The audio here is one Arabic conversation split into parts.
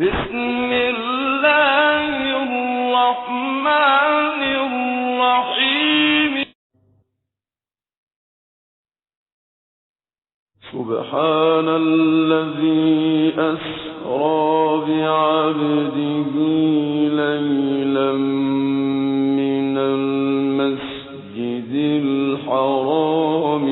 بسم الله الرحمن الرحيم سبحان الذي أسرى بعبده ليلا من المسجد الحرام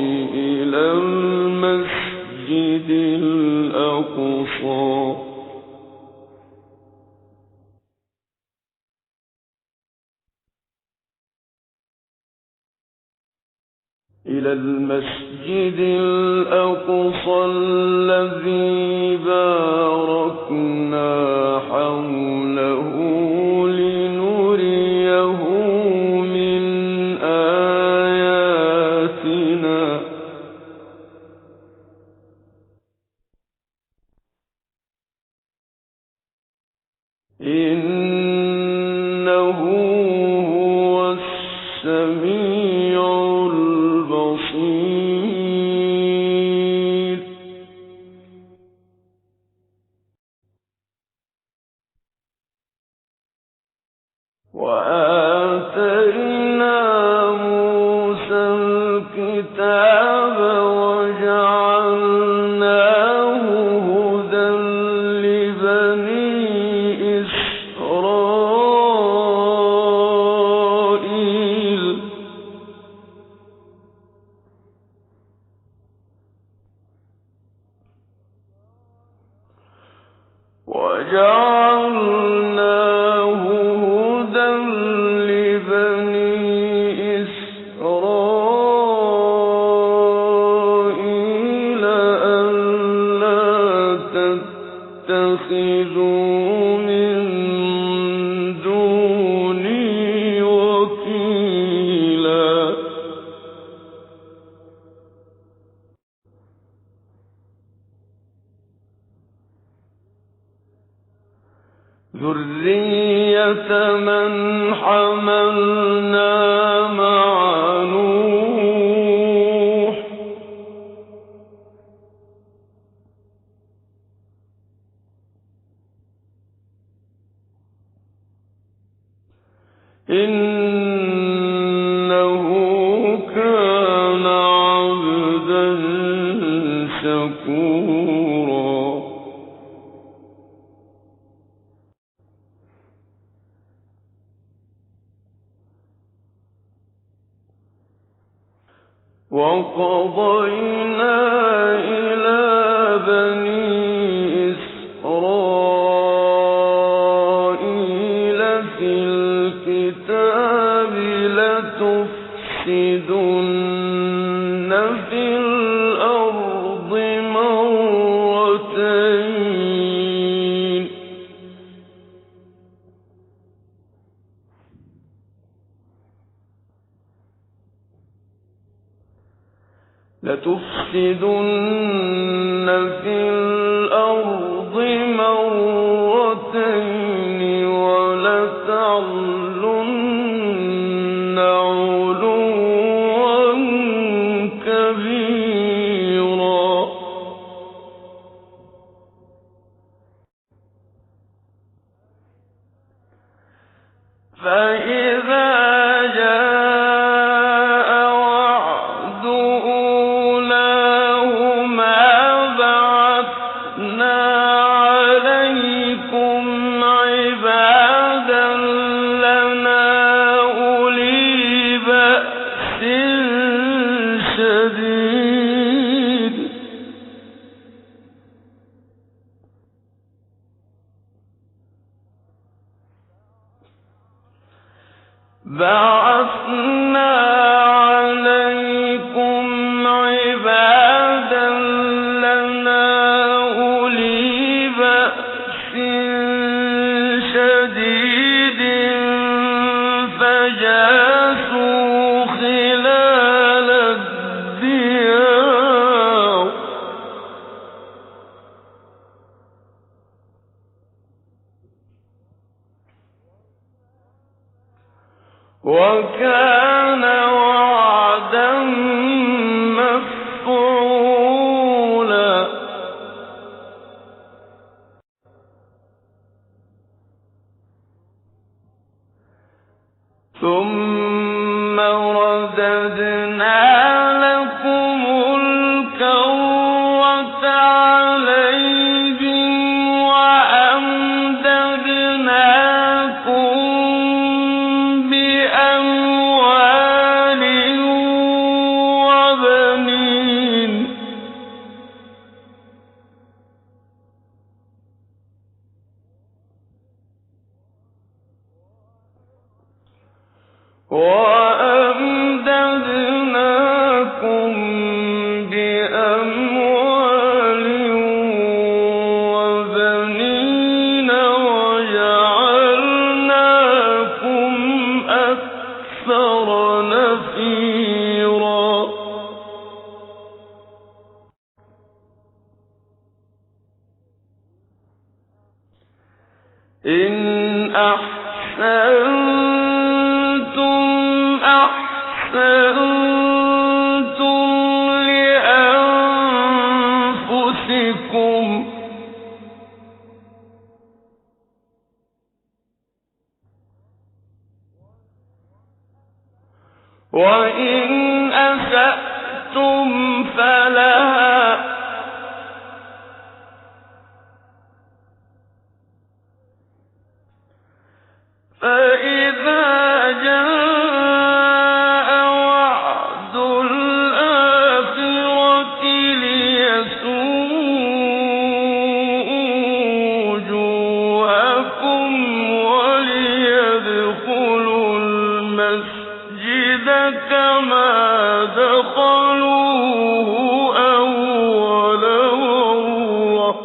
إلى المسجد الأقصى الذي باركنا حوله لنريه من آياتنا إنه هو السميع البصير وآتينا موسى الكتاب وجعلناه هدى لبني إسرائيل ألا تتخذوا من دوني وكيلا ذرية من حملنا مع نوح إنه كان عبدا شكورا وقضينا إلى بني إسرائيل في الكتاب لتفسدن في الأرض مرتين ولتعلن علوا كبيرا فإذا جاء وعد أولاهما بعثنا عليكم عبادا لنا أولي بأس شديد فجاسوا خلال الديار وكان وعدا مفعولا ثم رددنا لكم الكرة عليهم وأمددناكم بأموال وبنين وجعلناكم أكثر نفيرا إن أحسنتم أحسنتم لأنفسكم وإن أسأتم فلها فإذا جاء وعد الآخرة ليسوءوا وجوهكم وليدخلوا المسجد كما دخلوه أول مرة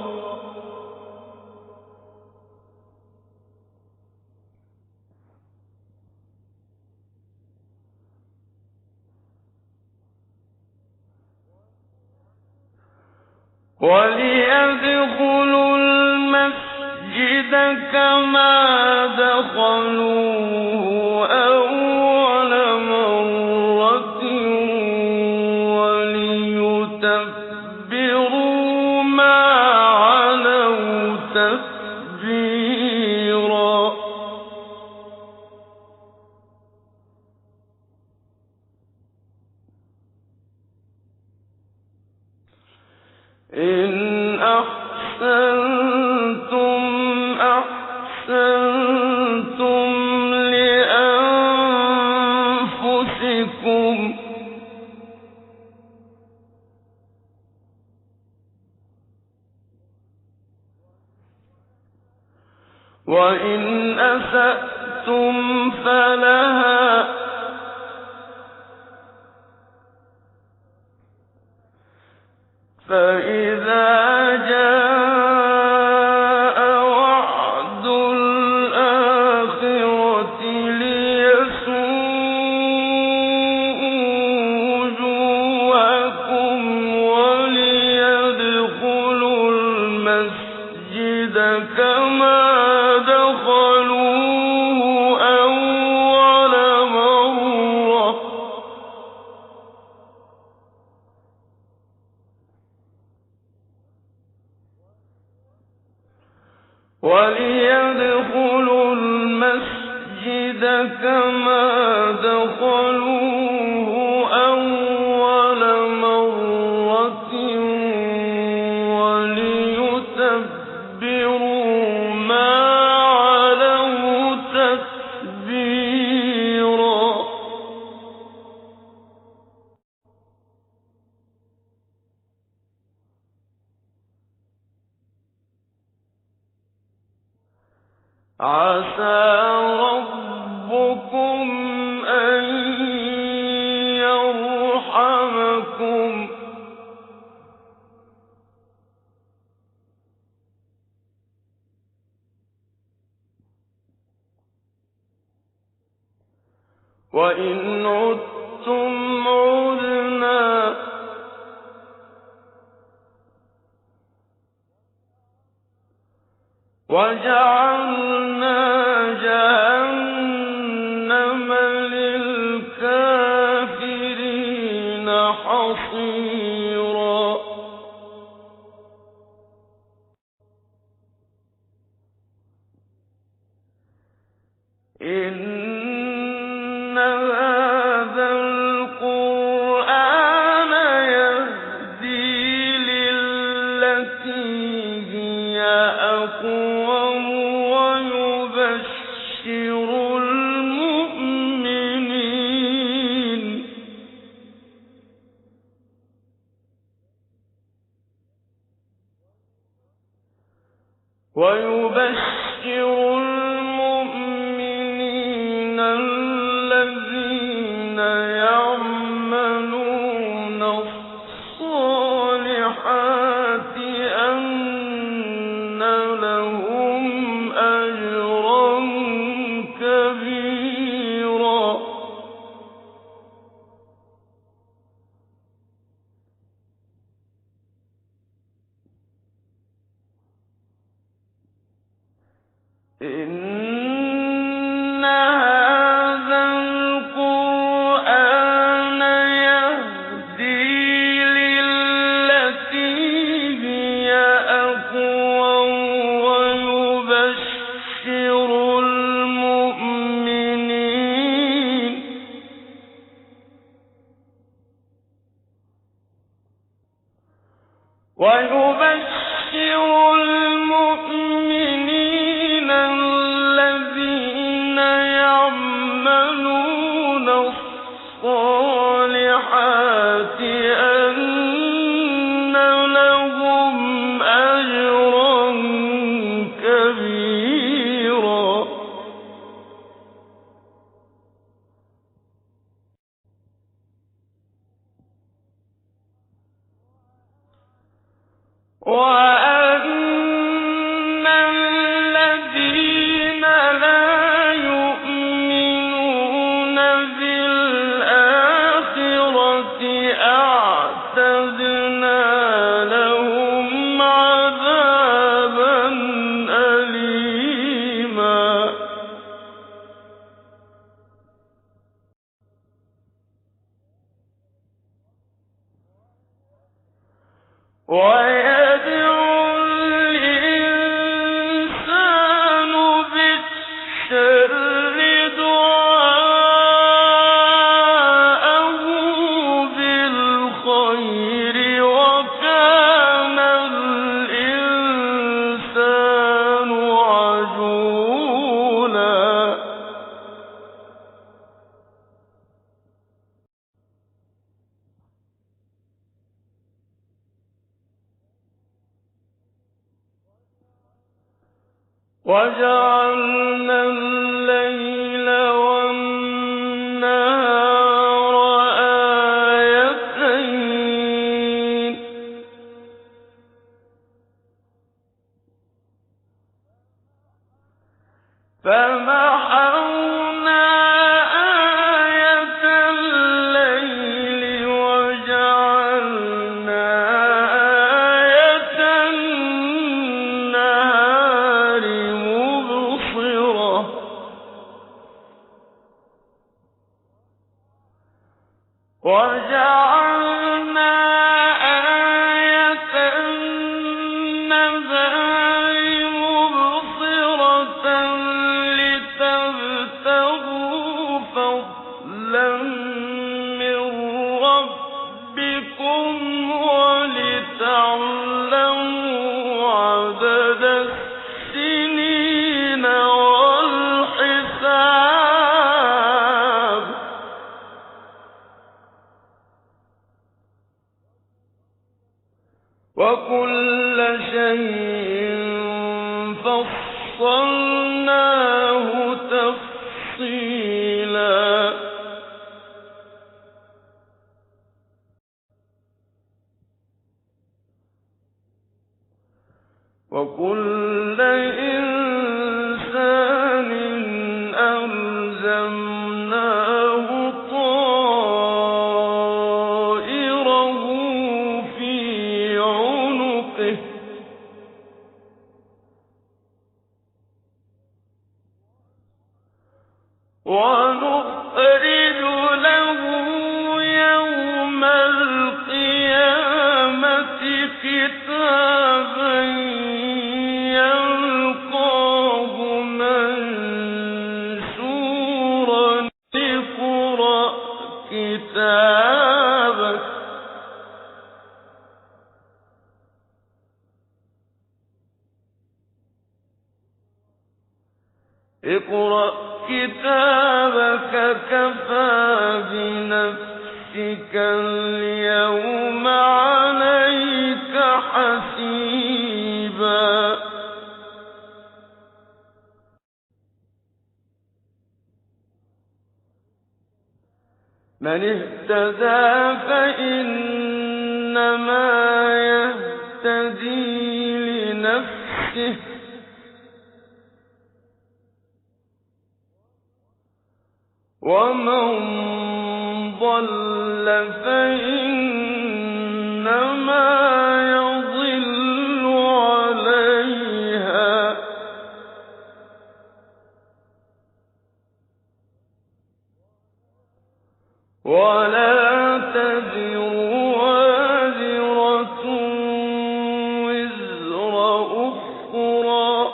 وليدخلوا المسجد كما دخلوه أول مرة وليتبروا ما علوا تتبيرا إن أحسنتم أحسنتم لأنفسكم وإن أسأتم فلها فإذا جاء وعد الآخرة ليسوءوا وجوهكم وليدخلوا المسجد كما دخلوه أول مرة وليدخلوا المسجد كما دخلوه أول مرة وليتبروا ما علوا تتبيرا عسى ربكم أن يرحمكم وإن عدتم عدنا وجعلنا جهنم للكافرين حصيرا إن يقوى ويبشر المؤمنين الذين يعملون الصالحات أن لهم أجرا كبيرا إن هذا القرآن يهدي للتي هي أقوم ويبشر المؤمنين الذين يعملون الصالحات أن لهم أجرا كبيرا وأن الذين لا يؤمنون بالآخرة أعتدنا لهم عذابا أليما ويدعو الإنسان بالشر دعاءه بالخير وكان الإنسان عجولا وجعلنا الليل والنهار آيتين فمحونا آية الليل وجعلنا آية النهار مبصرة وجعلنا آية النهار مبصرة لتبتغوا فضلا من ربكم ولتعلموا عدد السنين والحساب وكل شيء فصلناه تفصيلا وكل إنسان ألزمناه طائره في عنقه ونخرج له يوم القيامة كتابا يلقاه منشورا اقرأ كتابك اقرأ كتابك كفى بنفسك اليوم عليك حسيبا من اهتدى فإنما يهتدي لنفسه ومن ضل فإنما يضل عليها ولا تزر وازرة وزر أخرى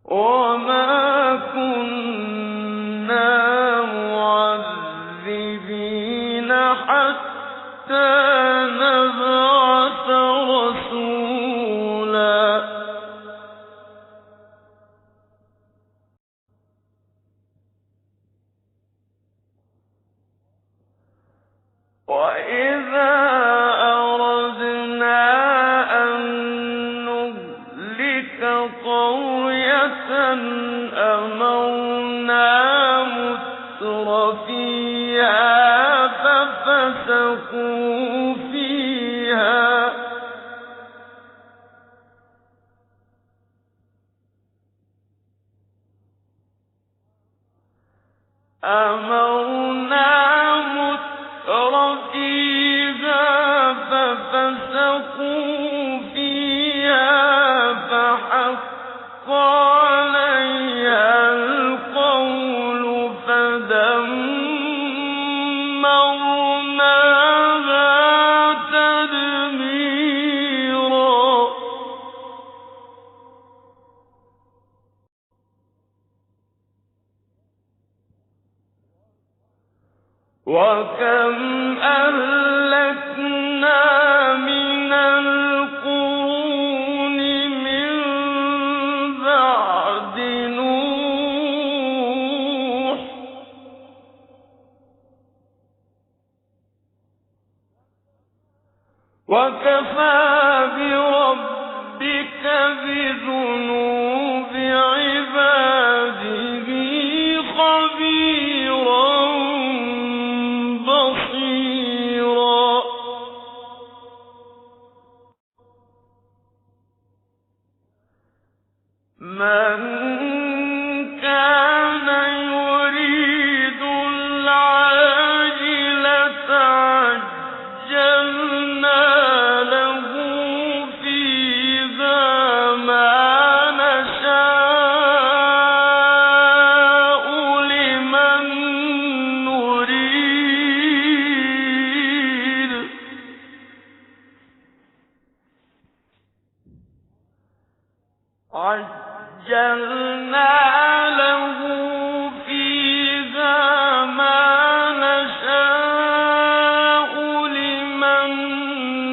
وما كنا معذبين حتى نبعث رسولا وإذا أردنا أن نهلك قرية أمرنا مترفيها ففسقوا فيها فحق عليها القول فدمرناها تدميرا وكم أهلكنا من القرون من بعد نوح وكفى بربك بذنوب عباده خبيرا بصيرا من كان يريد العاجلة عجلنا له فيها ما نشاء لمن نريد عجلنا له فيها ما نشاء لمن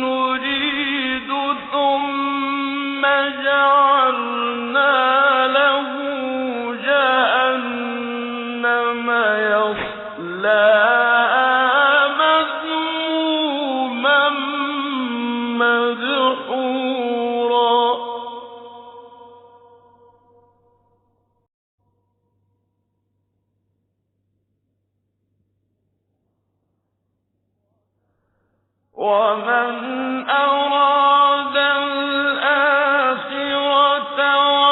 نريد ثم جعلنا له جهنم يصلاها مذموما مدحورا ومن أراد الآخرة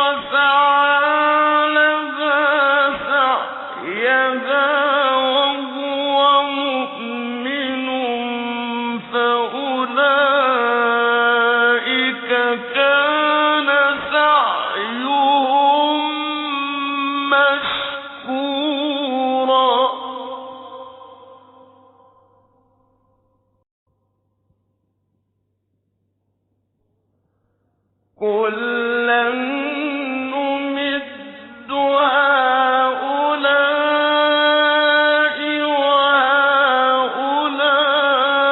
وسعى لها سعيها وهو مؤمن فأولئك كان سعيهم مشكورا كلا نمد هؤلاء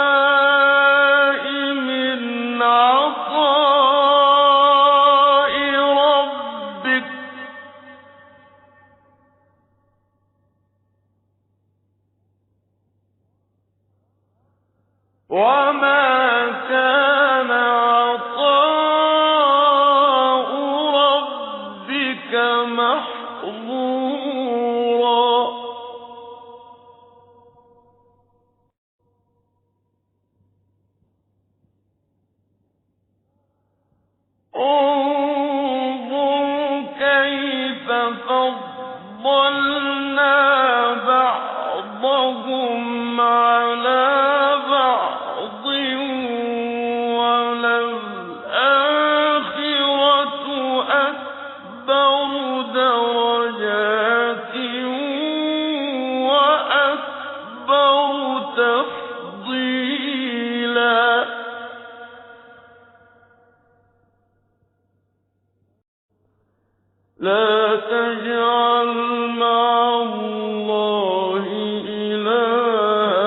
وهؤلاء من عطاء لا تجعل مع الله إلها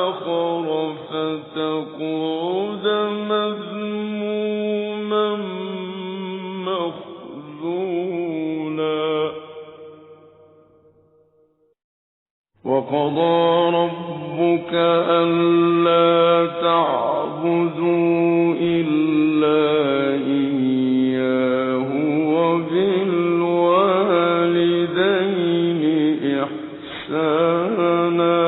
آخر فتقعد مذموما مخذولا. وقضى ربك ألا تعبدوا إلا إياه وبالوالدين إحسانا.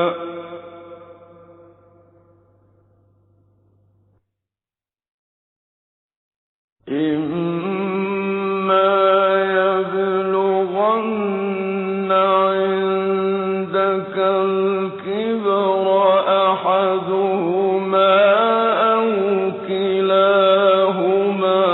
إما يبلغن عندك الكبر أحدهما أو كلاهما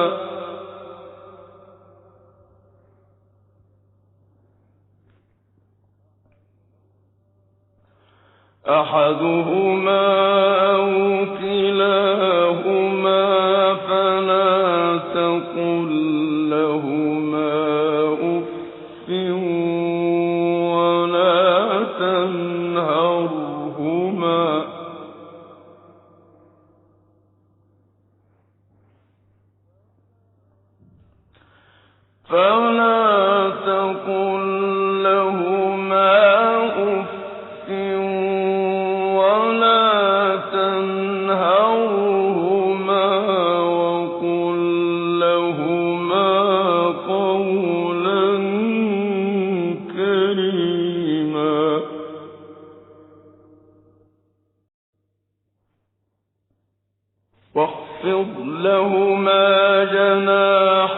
فلا تقل لهما أف ولا تنهرهما وقل لهما قولا كريما. واخفض لهما جناح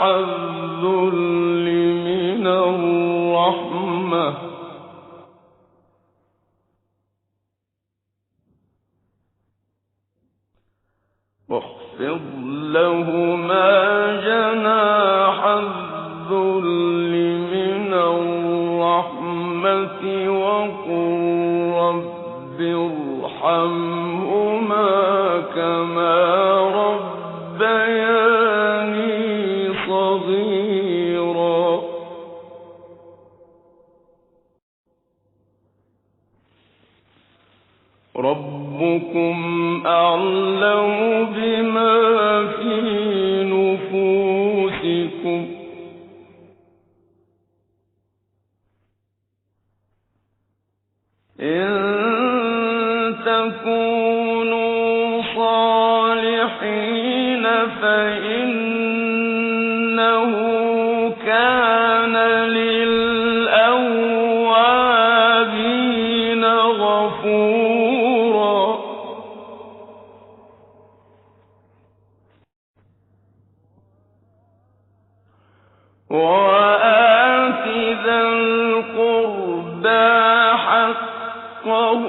الذل من الرحمة وقل رب ارحمهما كما ربياني صغيرا. ربكم أعلم بما في نفوسكم إن تكونوا صالحين فإنه كان للأوابين غفورا. وآت ذا القربى حقه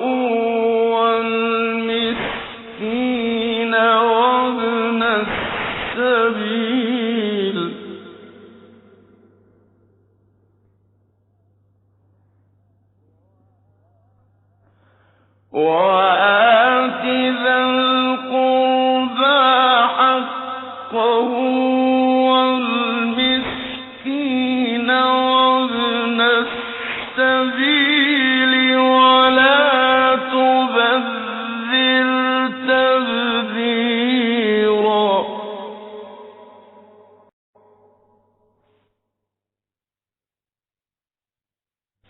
والمسكين وابن السبيل ولا تبذر تبذيرا.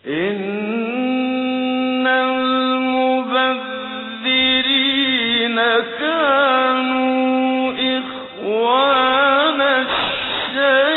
إن المبذرين كانوا إخوان الشياطين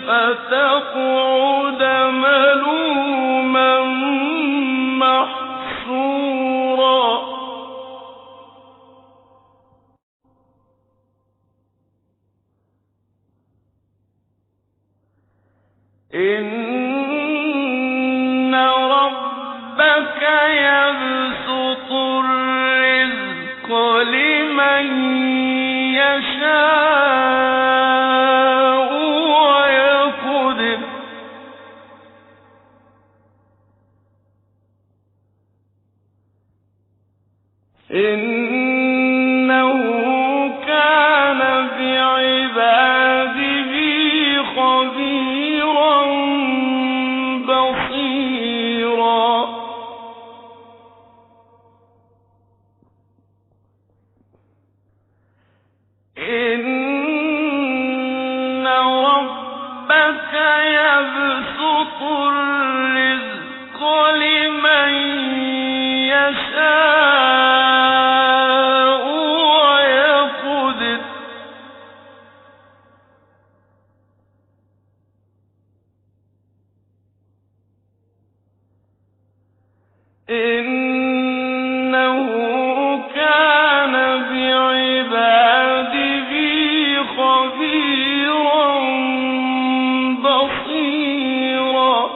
فتقعد ملوما محسورا إن ربك يبسط الرزق لمن يشاء ويقدر إنه كان بعباده خبيرا بصيرا إن ربك يبسط الرزق لمن يشاء ويقدر إنه كان بعباده خبيرا بصيرا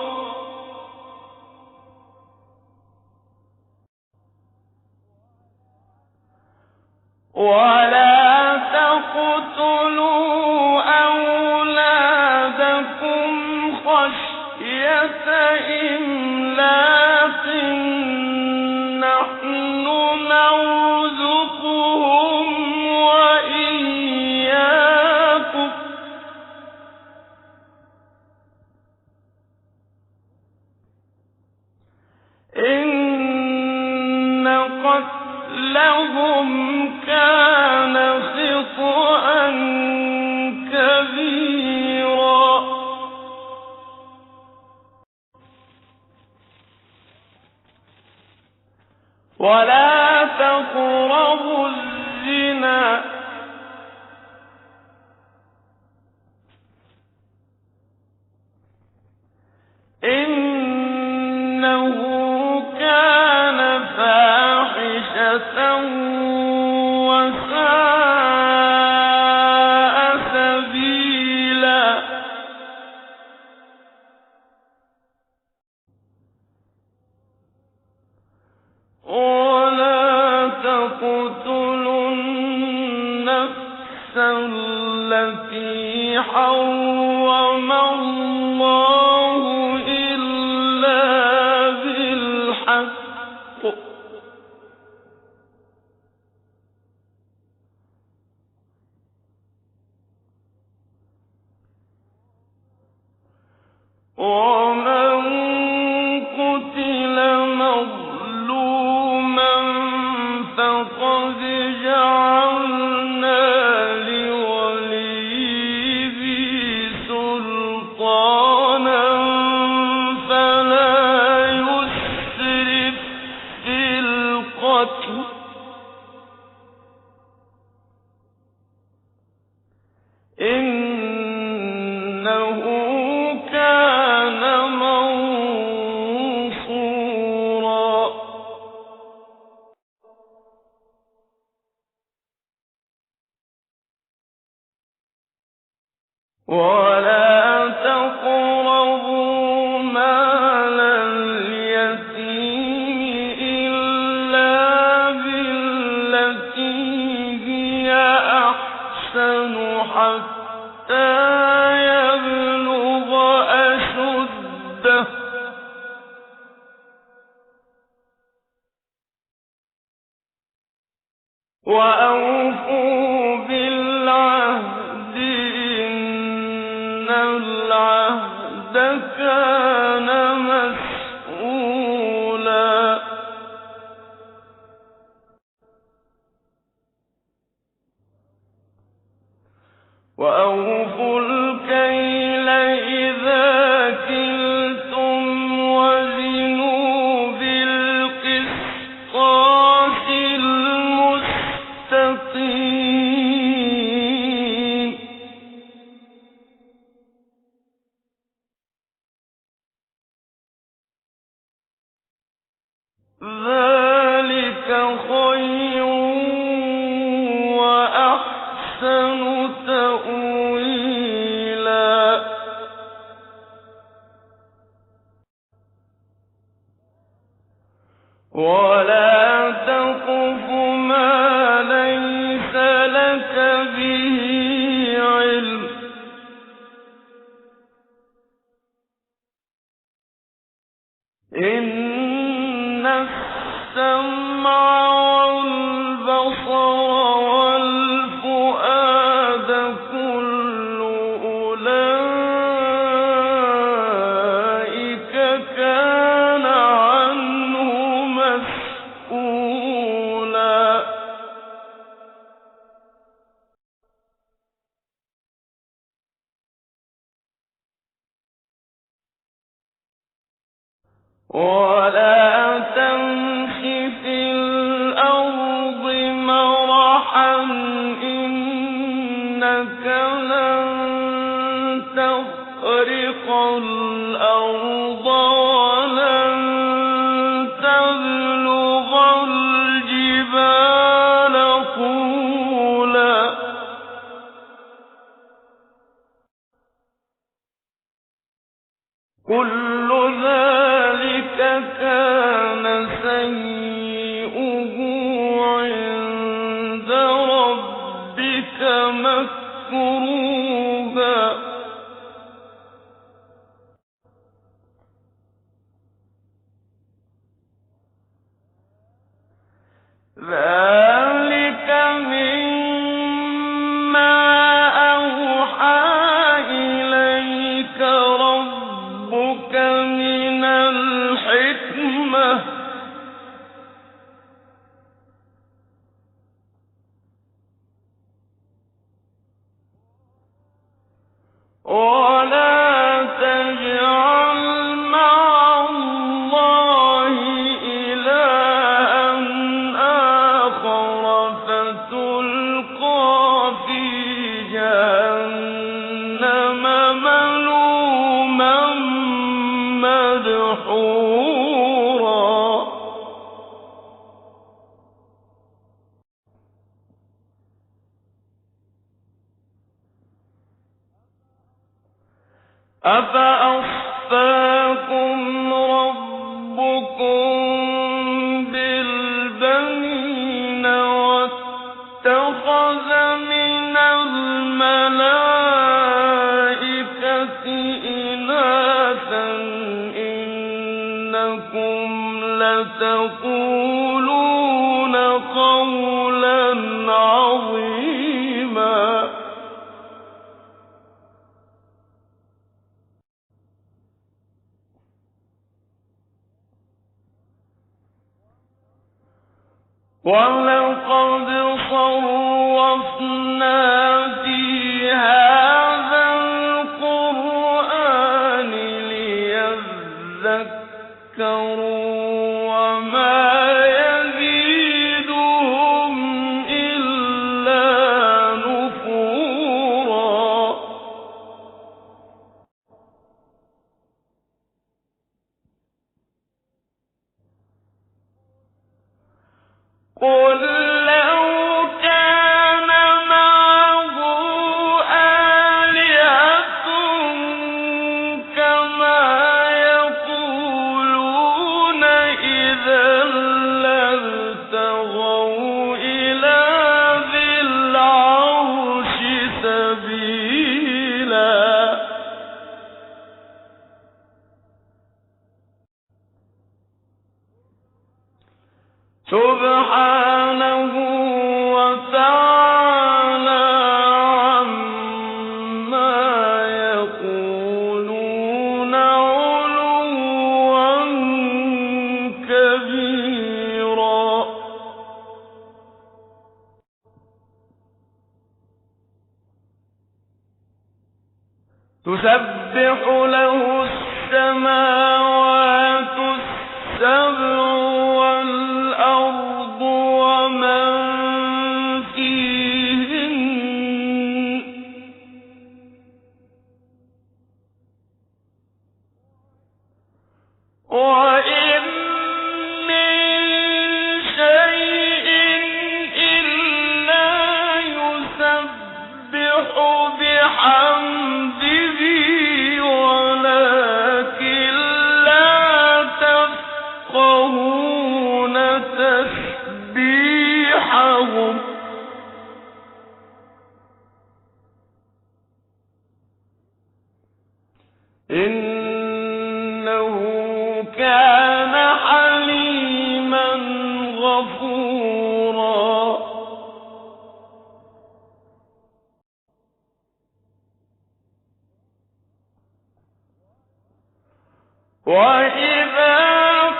ولا تقتلوا أولادكم خشية إملاق نحن نرزقهم وإياكم إن قتلهم كان خطأ كبيرا ولا تقربوا الزنا إنه كان فاحشة وساء سبيلا ولا تقتلوا النفس التي حرم الله إلا بالحق ومن قتل مظلوما فقد جعلنا لوليه سلطانا فلا يسرف في القتل إنه كان منصورا ولا تقربوا مال اليتيم إلا بالتي هي أحسن حتى يبلغ أشده وأوفوا بالعهد إن العهد كان مسؤولا وأوفوا الكيل إذا كلتم وزنوا بالقسطاس المستقيم ذلك خير وأحسن تأويلا ولا تقف ما ليس لك به علم إن السمع والبصر والفؤاد كل أولئك كان عنه مسؤولا ولا تمش في الأرض مرحا إنك لن تخرق الأرض ولن تبلغ الجبال طولا كل ذلك كان سيئه عند ربك مكروها ذلك مما أوحى إليك ربك من الحكمة ولا تجعل مع الله إلها آخر فتلقى في جهنم ملوما مدحورا أفأصفاكم ربكم بالبنين واتخذ من الملائكة إناثا إنكم لتقولون قولا عظيما ولقد صرفنا في هذا القرآن ليذكروا وما يزيدهم إلا نفورا قل لو كان معه آلهة كما يقولون إذا لابتغوا إلى ذي العرش سبيلا سبحانه وتعالى عما يقولون علوا كبيرا تسبح له السماوات السبع والأرض ومن فيهن وإن من بحمده ولكن لا تفقهون تسبيحهم إنه كان حليما غفورا وإذا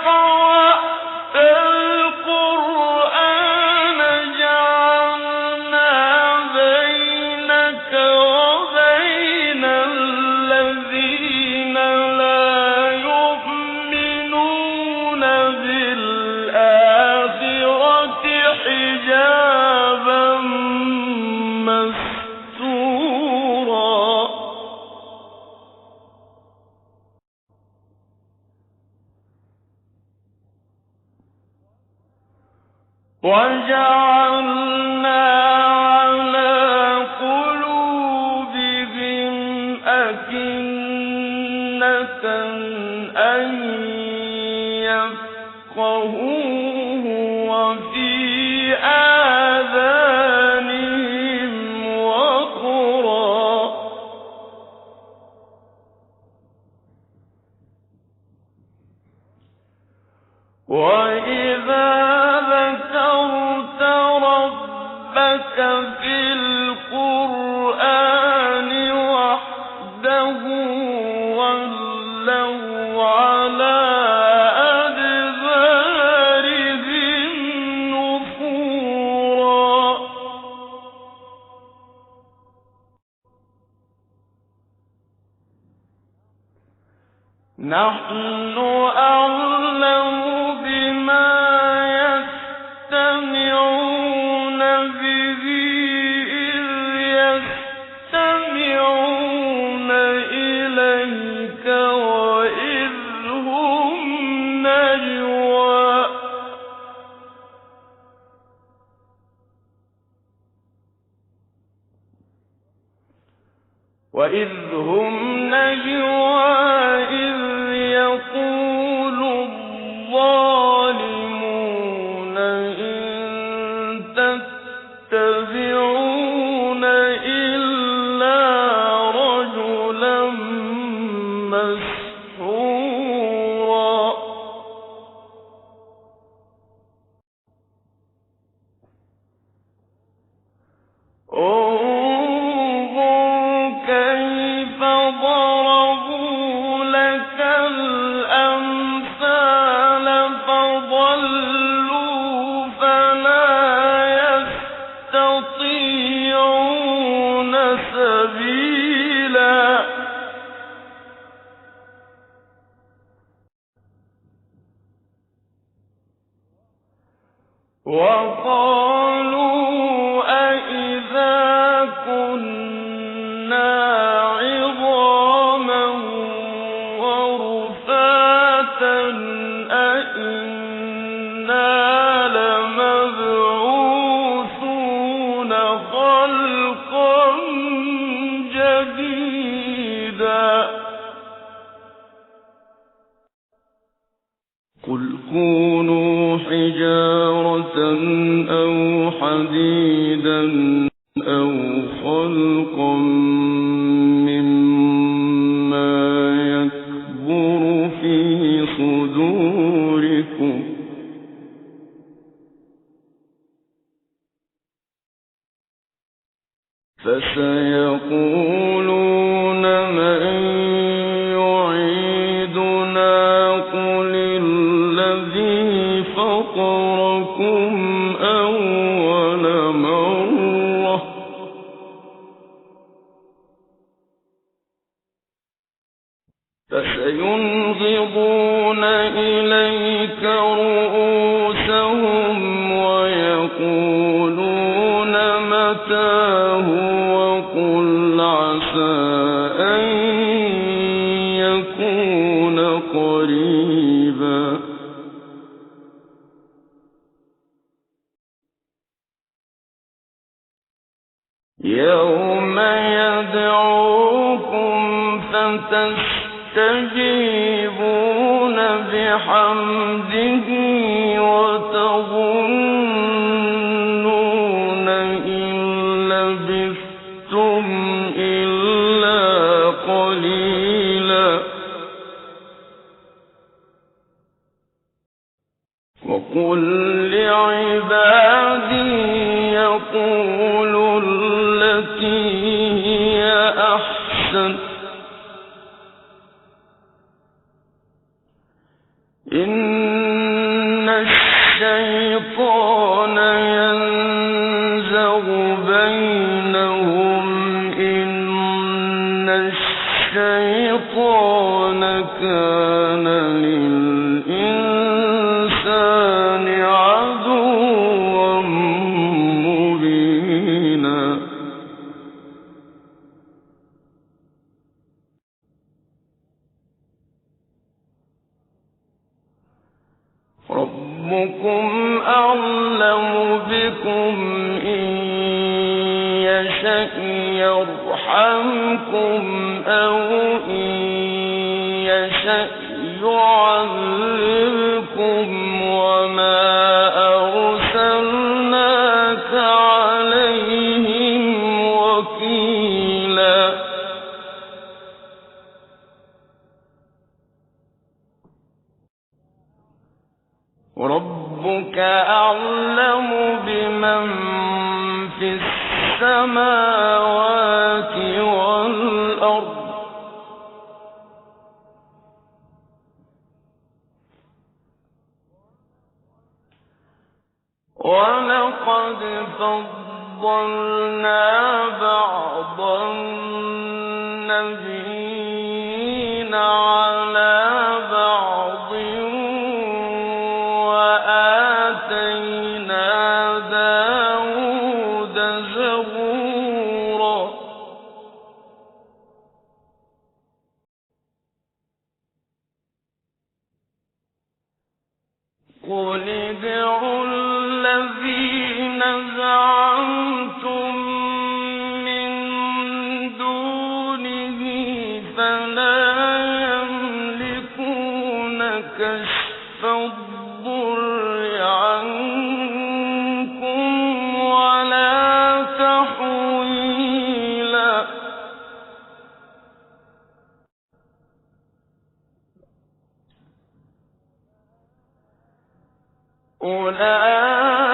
قرأت القرآن جعلنا بينك وبين الذين لا يؤمنون بالآخرة حجابا مستورا وجعلنا على قلوبهم أكنة أن يفقهوه وفي آذانهم وقرا وإذا ذكرت ربك في القرآن وحده ولوا على أدبارهم نفورا نحن أعلم بما يستمعون به إذ يستمعون إليك وإذ هم نجوى إذ يقول الظالمون إن تتبعون إلا رجلا مسحورا انظر كيف ضربوا لك الأمثال فضلوا فلا يستطيعون سبيلا وقالوا أإذا كنا عظاما ورفاتا أإنا لمبعوثون خلقا جديدا قل كونوا حجارة أو حديدا أو خلقا مما يكبر في صدوركم فسيقولون من يعيدنا قل الذي فطركم أول مرة فسينغضون إليك رؤوسهم ويقولون متاه وقل عسى أن يكون قريبا يوم يدعو تستجيبون بحمده وتظنون إن لبثتم إلا قليلا وقل لعبادي يقولوا التي هي أحسن إن الشيطان ينزغ بينهم إن الشيطان كان للإنسان عدوا مبينا ربكم أعلم بكم إن يشأ يرحمكم أو إن يشأ يعذبكم وما أرسلناك عليهم وكيلا ربك أعلم بمن في السماوات والأرض ولقد فضلنا بعض النبيين على بعض وآتينا داود زبورا قل ادعوا الذين زعمتم من دونه فلا يملكون كشف الضر عنكم ولا تحويلا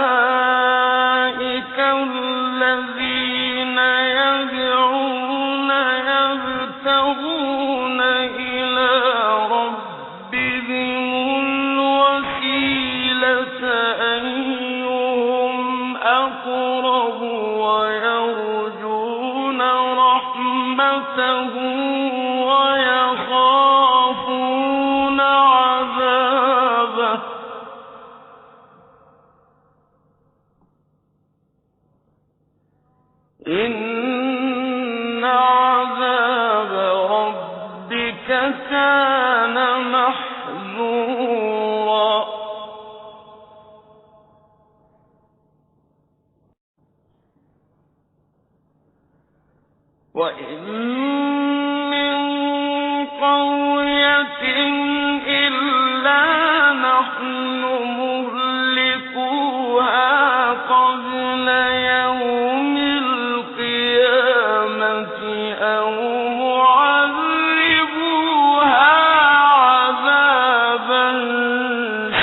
أولئك الذين يدعون يبتغون إلى ربهم الوسيلة أيهم أقرب ويرجون رحمته ويخافون عذابه إن عذاب ربك كان محذورا وإن من قرية إلا نحن مهلكوها قبل يوم القيامة أو معذبوها عذابا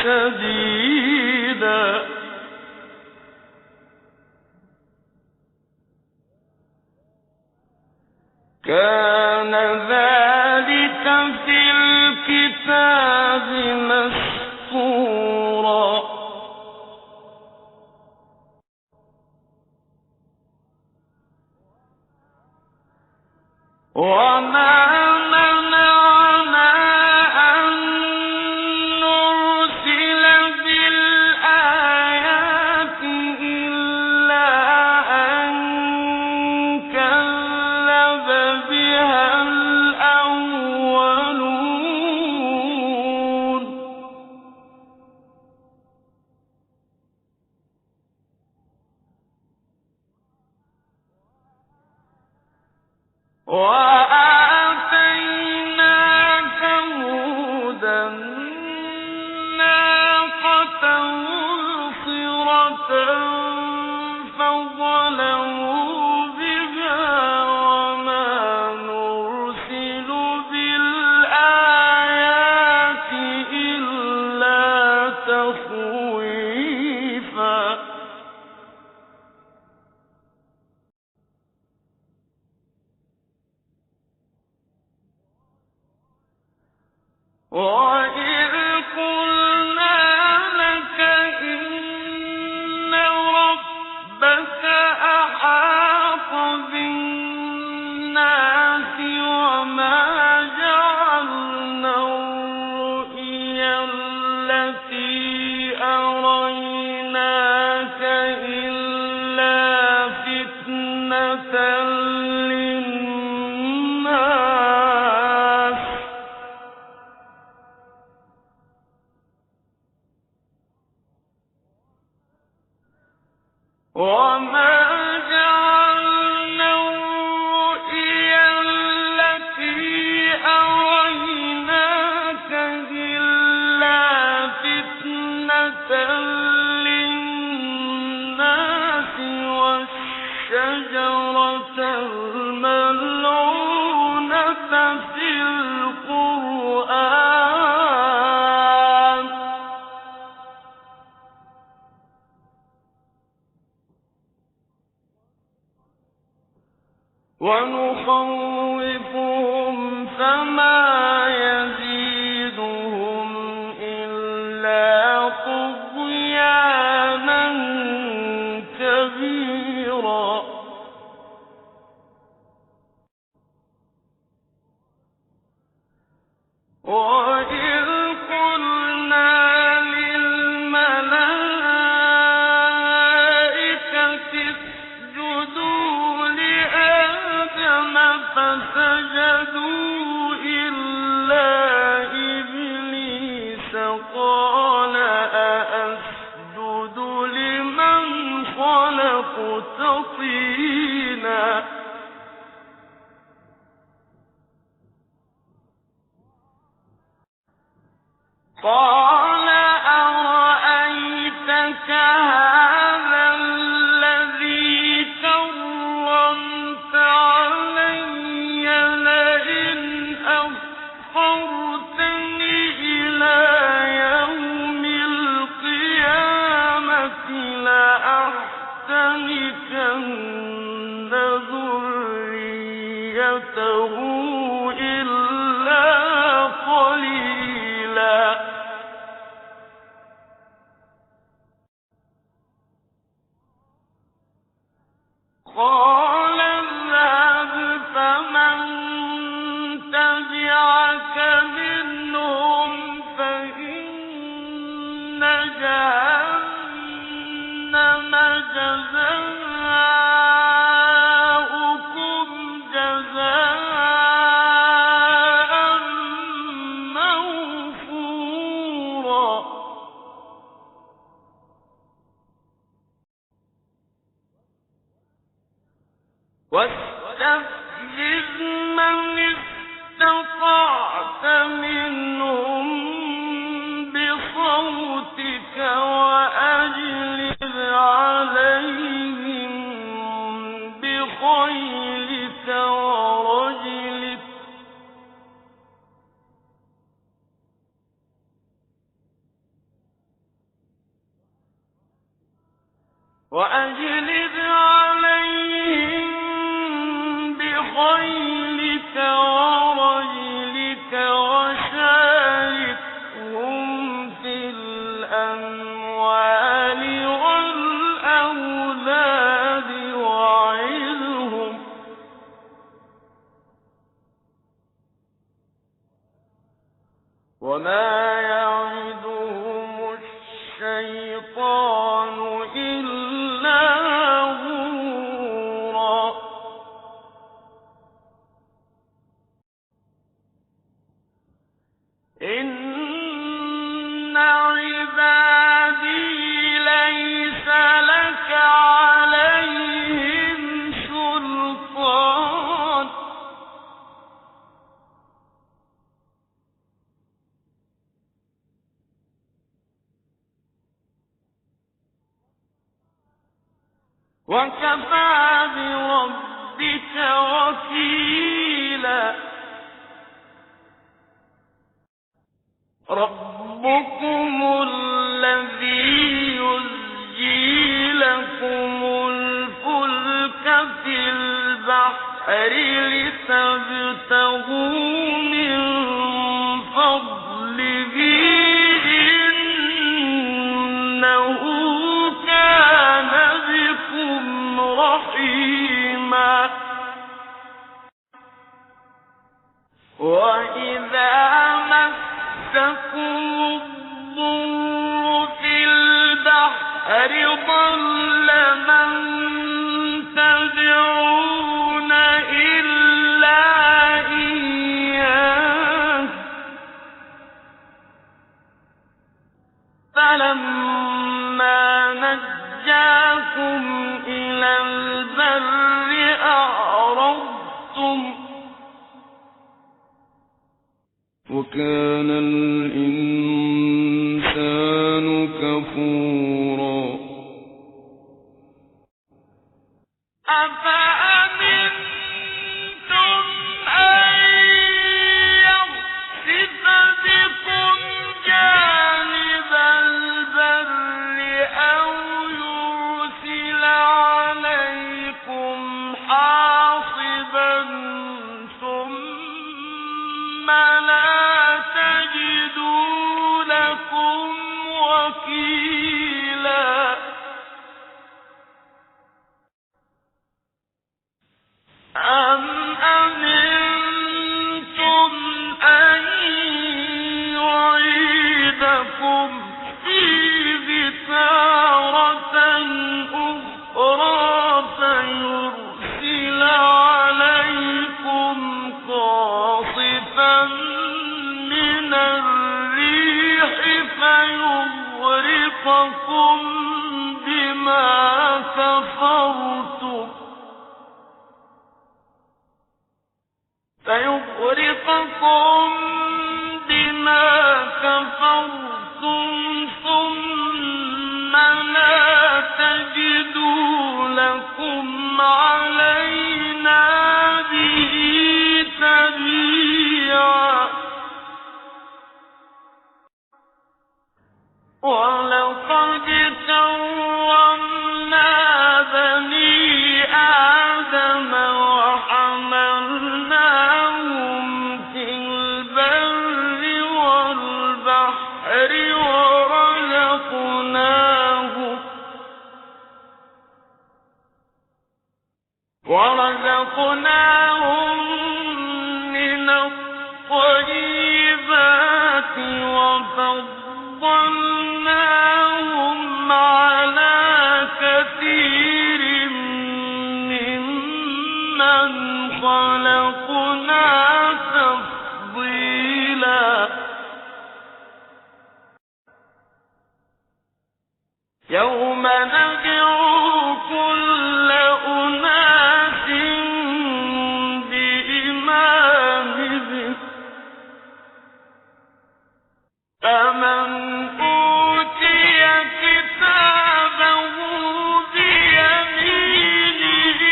شديدا كان ذلك في الكتاب مسطورا وما منعنا أن نرسل بالآيات إلا أن كذب بها الأولون وآتينا فظلموا بها وما نرسل بالآيات إلا تخويفا وَإِذْ قُلْنَا لَكَ إِنَّ رَبَّكَ أَحَاطَ بِالنَّاسِ وَمَا جَعَلْنَا الرُّؤْيَا الَّتِي أَرَيْنَاكَ إِلَّا فِتْنَةً لِّلنَّاسِ وَمَا جَعَلْنَا الرُّؤْيَا الَّتِي أَرَيْنَاكَ إِلَّا فِتْنَةً لِّلنَّاسِ وَالشَّجَرَةَ الْمَلْعُونَةَ فِي الْقُرْآنِ وَنُخَوِّفُهُمْ فَمَا يَزِيدُهُمْ إِلَّا طُغْيَانًا كَبِيرًا وَإِذْ قُلْنَا لِلْمَلَائِكَةِ اسْجُدُوا لِآدَمَ فَسَجَدُوا إِلَّا إِبْلِيسَ قَالَ أَأَسْجُدُ لِمَنْ خَلَقْتَ طِينًا قَالَ أَرَأَيْتَكَ هَٰذَا الَّذِي كَرَّمْتَ عَلَيَّ لَئِنْ أَخَّرْتَنِ إِلَىٰ يَوْمِ الْقِيَامَةِ لَأَحْتَنِكَنَّ ذُرِّيَّتَهُ إِلَّا قَلِيلًا قَالَ اذْهَبْ فَمَن تَبِعَكَ مِنْهُمْ فَإِنَّ جَهَنَّمَ جَزَاؤُكُمْ جَزَاءً مَّوْفُورًا وَاسْتَفْزِزْ مَنِ اسْتَطَعْتَ مِنْهُم بِصَوْتِكَ وَأَجْلِبْ عَلَيْهِم بِخَيْلِكَ وَرَجِلِكَ وَشَارِكْهُمْ فِي الْأَمْوَالِ وَالْأَوْلَادِ وَعِظْهُمْ ۚ وَمَا يَعِدُهُمُ الشَّيْطَانُ إِلَّا غُرُورًا إِنَّ عِبَادِي لَيْسَ لَكَ عَلَيْهِمْ سُلْطَانٌ وكفى بربك وكيلا ربكم الذي يزجي لكم الفلك في البحر لتبتغوا من فضله إنه كان بكم رحيما وإذا مسكم الضر في البحر ضل من تدعون إلا إياه فلما نجاكم إلى البر أعرضتم وكان الإنسان كفورا أفأمنتم أن يخسف بكم جانب البر أو يرسل عليكم حاصبا ثم لا تجدوا لكم وكيلا أم أمنتم أن يعيدكم فيه تارة أخرى فيرسل عليكم قاصفا من الريح فيغرقكم بما كفرتم ثم لا تجدوا لكم علينا به تبيعا ولقد كرمنا بني آدم وحملناهم في البر والبحر ورزقناهم من الطيبات وفضلناهم على كثير ممن خلقنا تفضيلا يوم ندعو كل أناس بإمامهم فمن أوتي كتابه بيمينه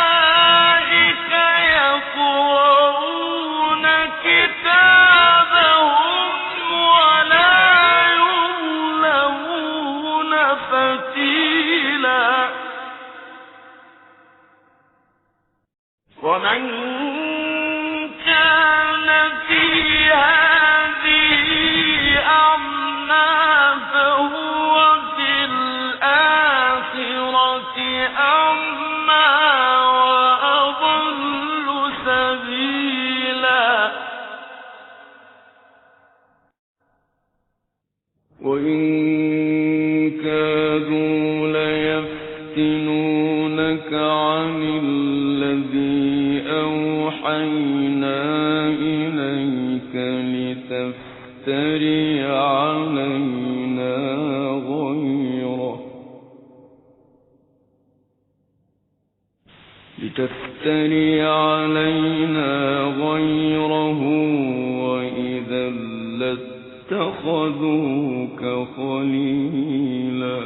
فأولئك يقرؤون كتابهم ولا يظلمون فتيلا ومن كان في هذه أعمى فهو في الآخرة أعمى وأضل سبيلا وإن كادوا ليفتنونك عن الذي أوحينا إليك لتفتري علينا غيره وإذا لاتخذوك خليلا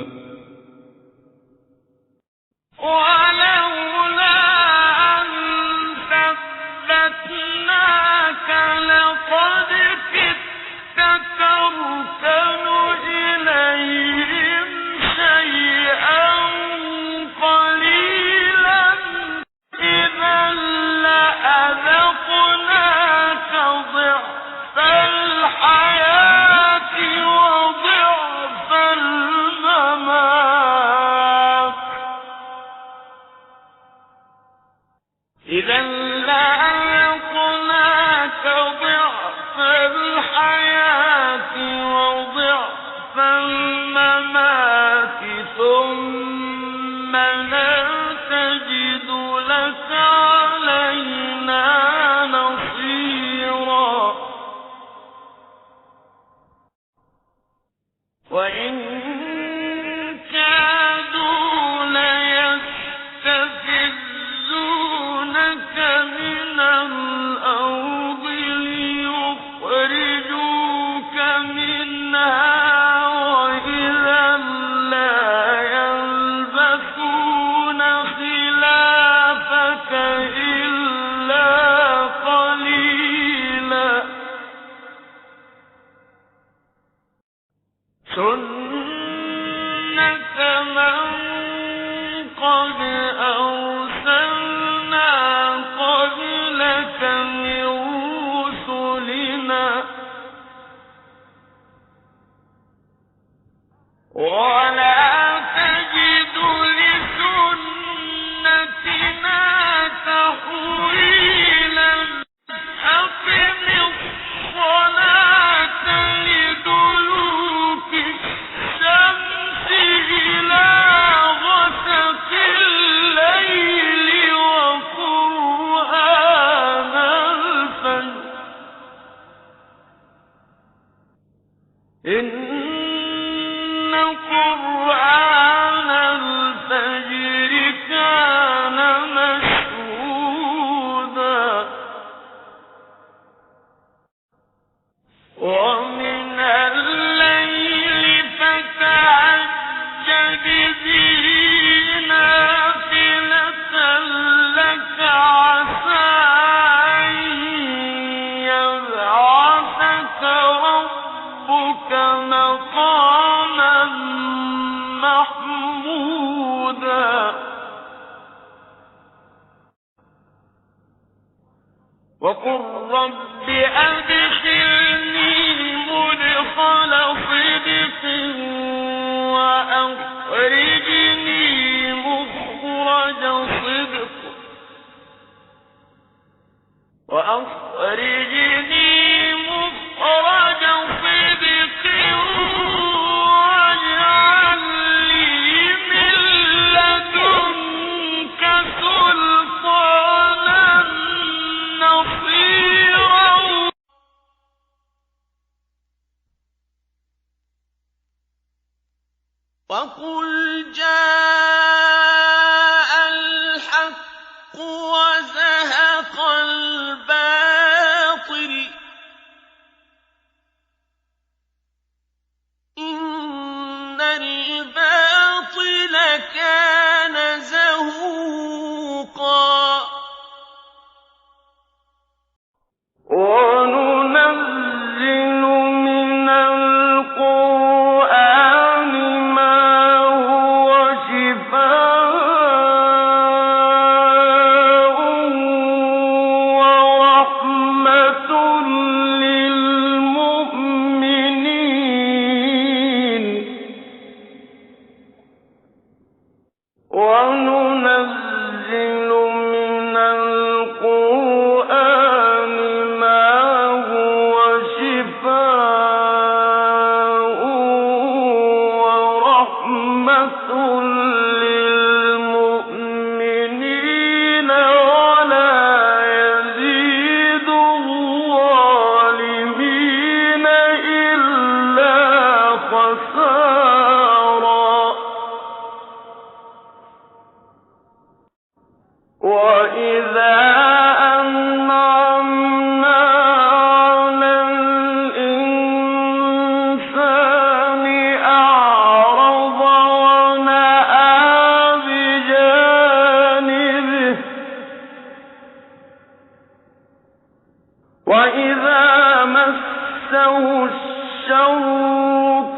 وإذا مسه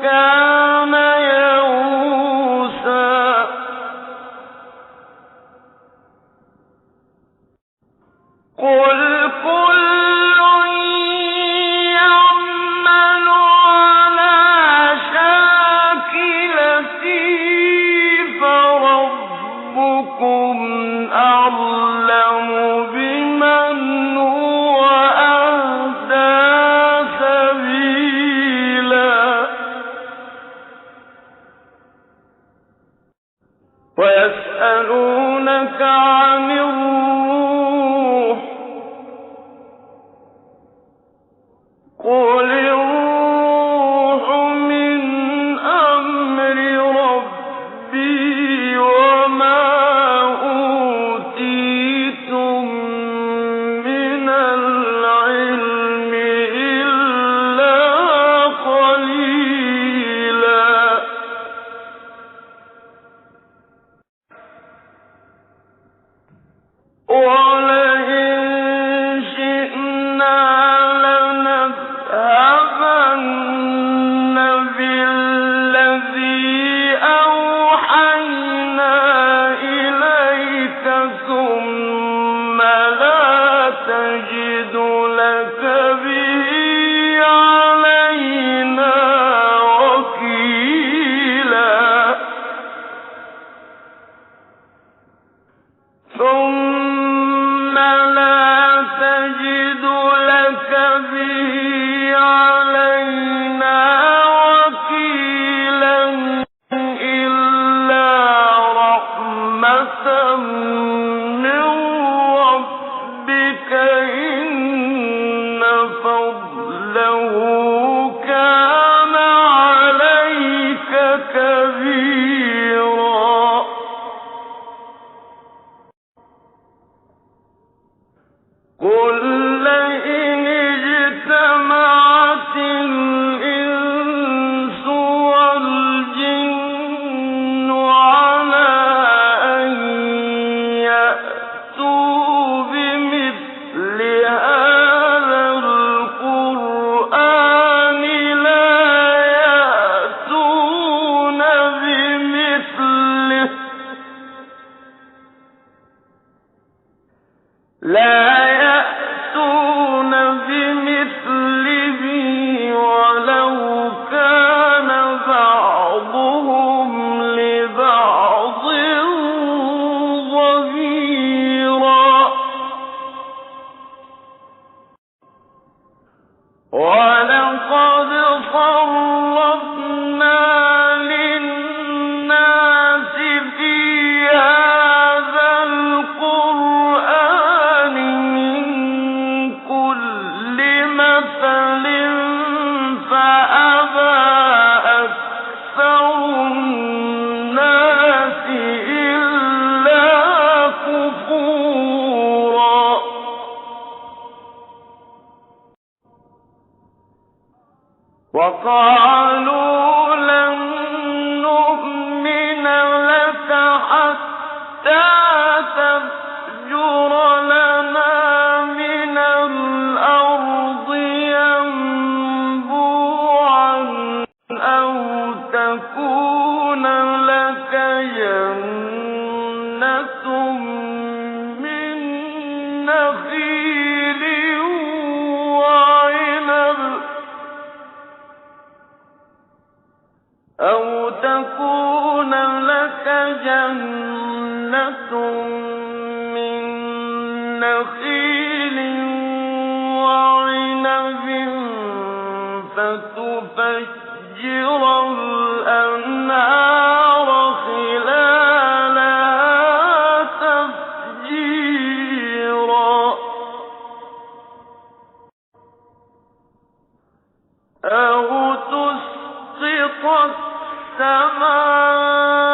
كان يئوسا قل كل يعمل على شاكلته فربكم أعلم بمن هو أهدى سبيلا ويسألونك عن الروح قل الروح من أمر ربي وما أوتيتم من العلم إلا قليلا ولئن شئنا لنذهبن بالذي أوحينا إليك ثم لا تجد لك به علينا وكيلا ثم لا تجد لك به علينا وكيلا إلا رحمة من ربك إن فضله كان عليك كبيرا قل لئن اجتمعت الإنس والجن على أن يأتوا بمثل هذا القرآن لا يأتون بمثله ولو كان بعضهم لبعض ظهيرا ولقد صرفنا للناس في هذا القرآن من كل مثل فأبى أكثر الناس إلا كفورا وقالوا لن نؤمن لك حتى تفجر لنا من الأرض ينبوعا أو تكون لك جنة من نخيل وعنب أو تكون لك جنة من نخيل وعنب فتفجر الأنهار خلالها تفجيرا أو تسقط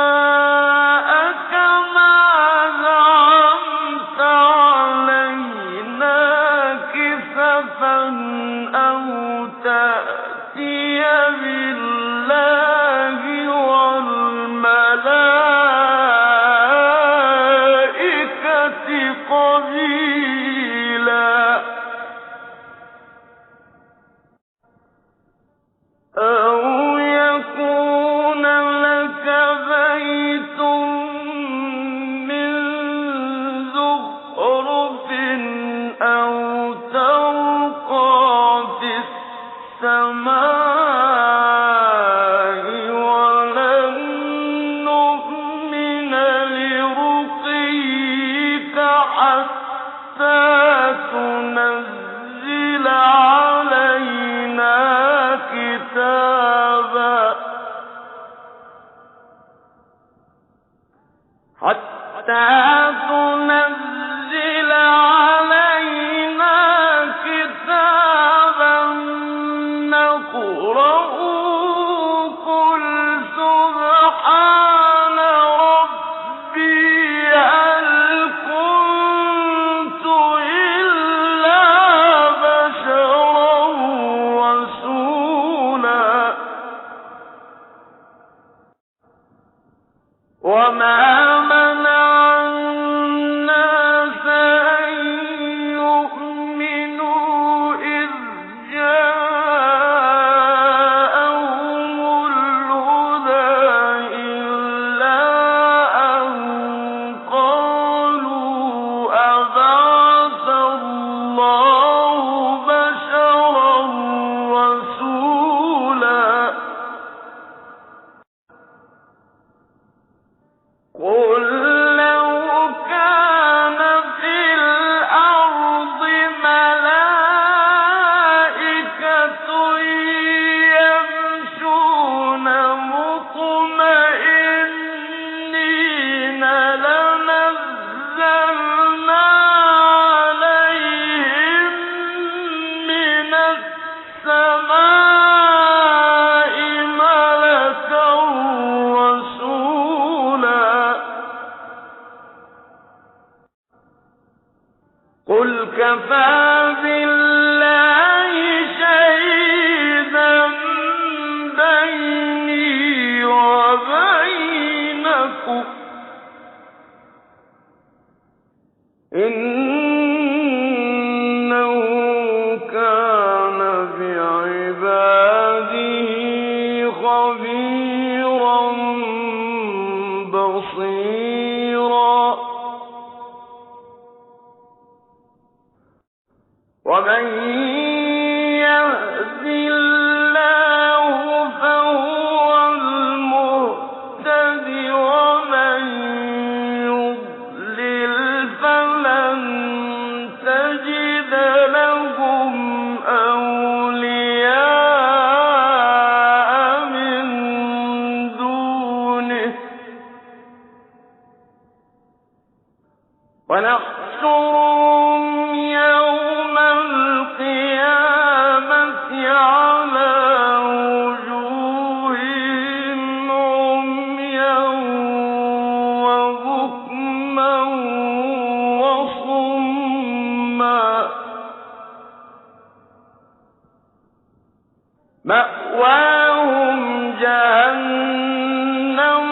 السماء كما زعمت علينا كسفا أو تأتي بالله والملائكة قبيلا ترقى في السماء ولن نؤمن لرقيك حتى تنزل علينا كتابا نقرأه قل سبحان ربي هل كنت إلا بشرا رسولا وما قل كفى بالله شهيدا بيني وبينكم إنه كان بعباده خبيرا بصيرا ومن يهد الله فهو المهتد ومن يضلل فلن تجد لهم أولياء من دونه ونحشرهم يوم القيامة على وجوههم عميا وبكما وصما مأواهم جهنم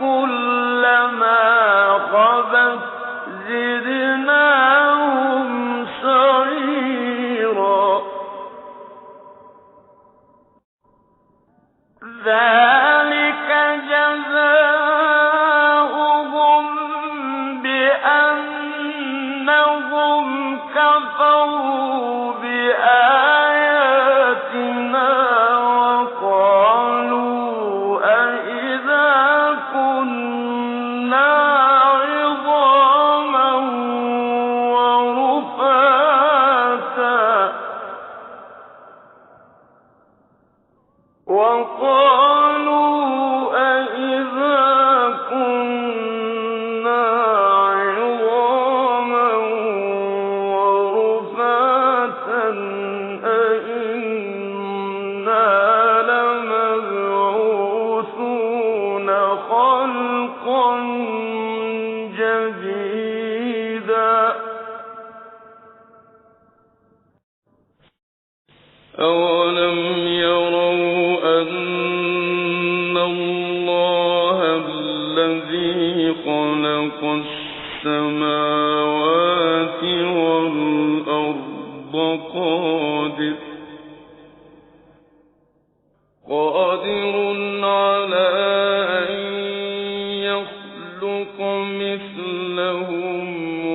كلما خبت زدناهم سعيرا ذلك جزاؤهم بأنهم كفروا بآياتنا وقالوا أإذا كنا عظاما ورفاتا وقالوا أإذا كنا عظاما ورفاتا أإنا لمبعوثون خلقا جديدا أولم يروا أن الله الذي خلق السماوات والأرض قادر على أن يخلق مثلهم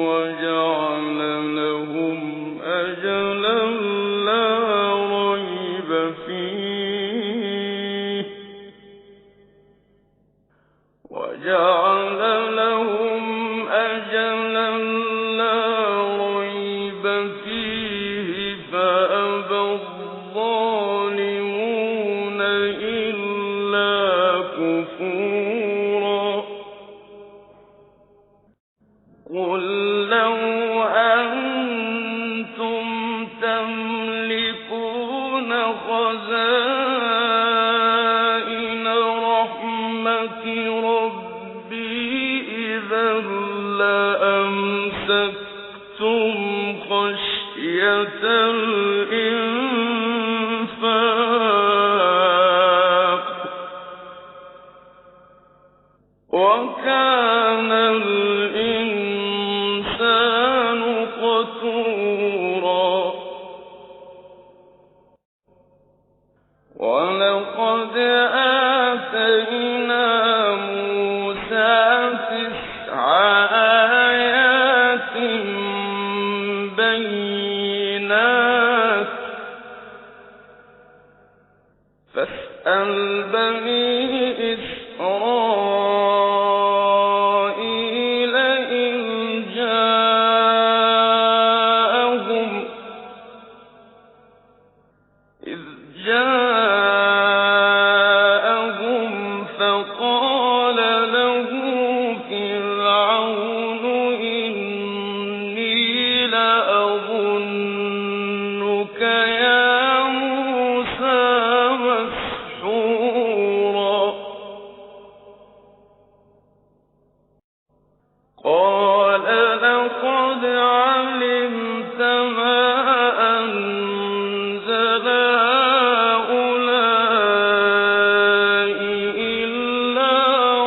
وجعل لهم أجلا أجلا لا ريب فيه وجعل لهم أجلا لا ريب فيه فأبى الظالمون إلا كفورا قل لو أنتم تملكون خزائن رحمة ربي إذا لأمسكتم خشية الإنفاق وكان الإنسان قتورا ولقد آتينا موسى 9 آيات بينات فاسأل بني إسرائيل إذ جاءهم فقال له فرعون إني لأظنك يا موسى مسحورا قال لقد علمت ما أنزل هؤلاء إلا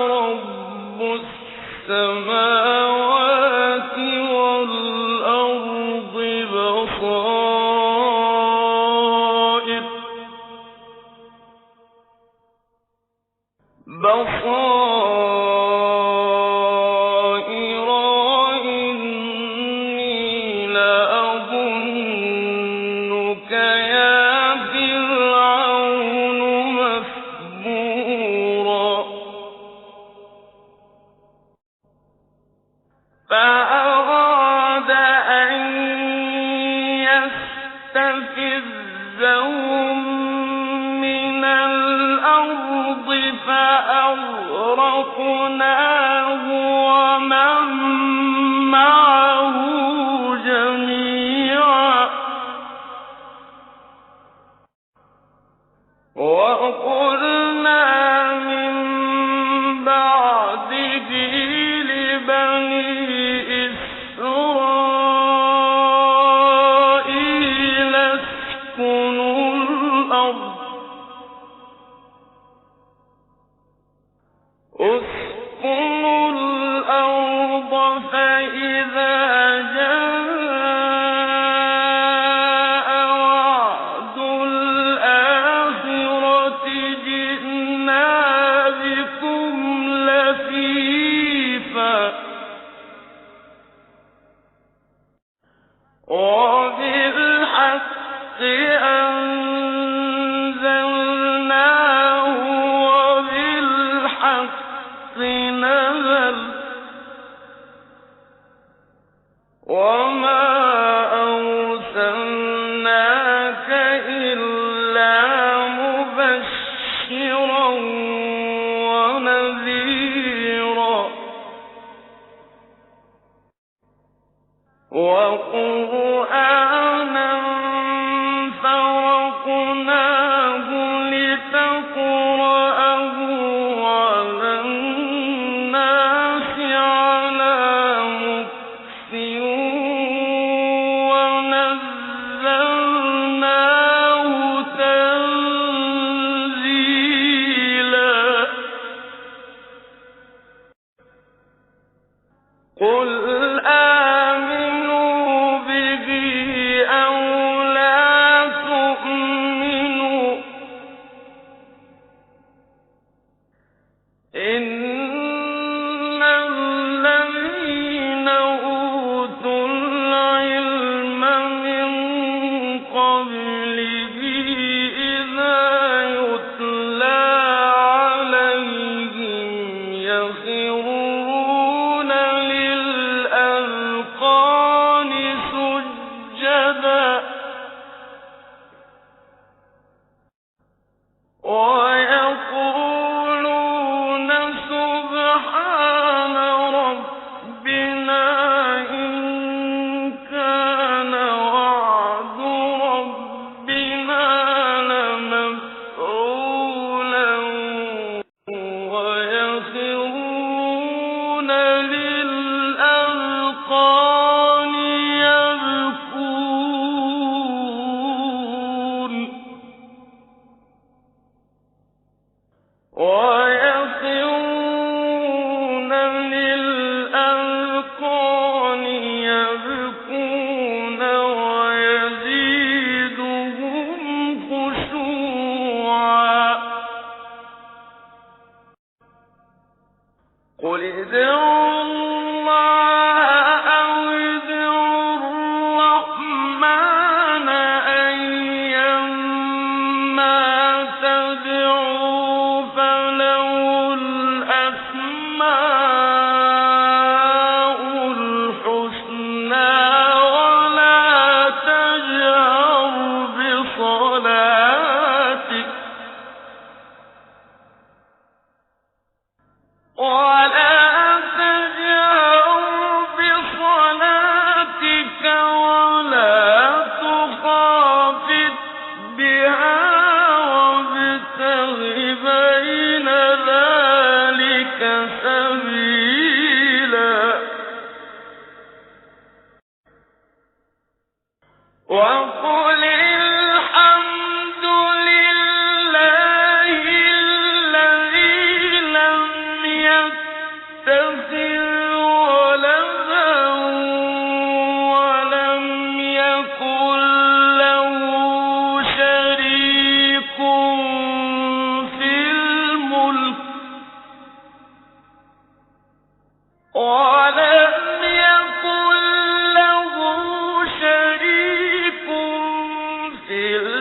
رب السماوات والأرض بصائر إني لأظنك يا فرعون مثبورا فأراد أن يستفزهم من الأرض فأغرقناه ومن معه جميعا وقلنا من بعده لبني إسرائيل اسكنوا الأرض فإذا جاء وعد الآخرة جئنا بكم لفيفا وبالحق أنزلناه وبالحق نزل وما أرسلناك إلا مبشرا ونذيرا وقرآنا فرقناه إلى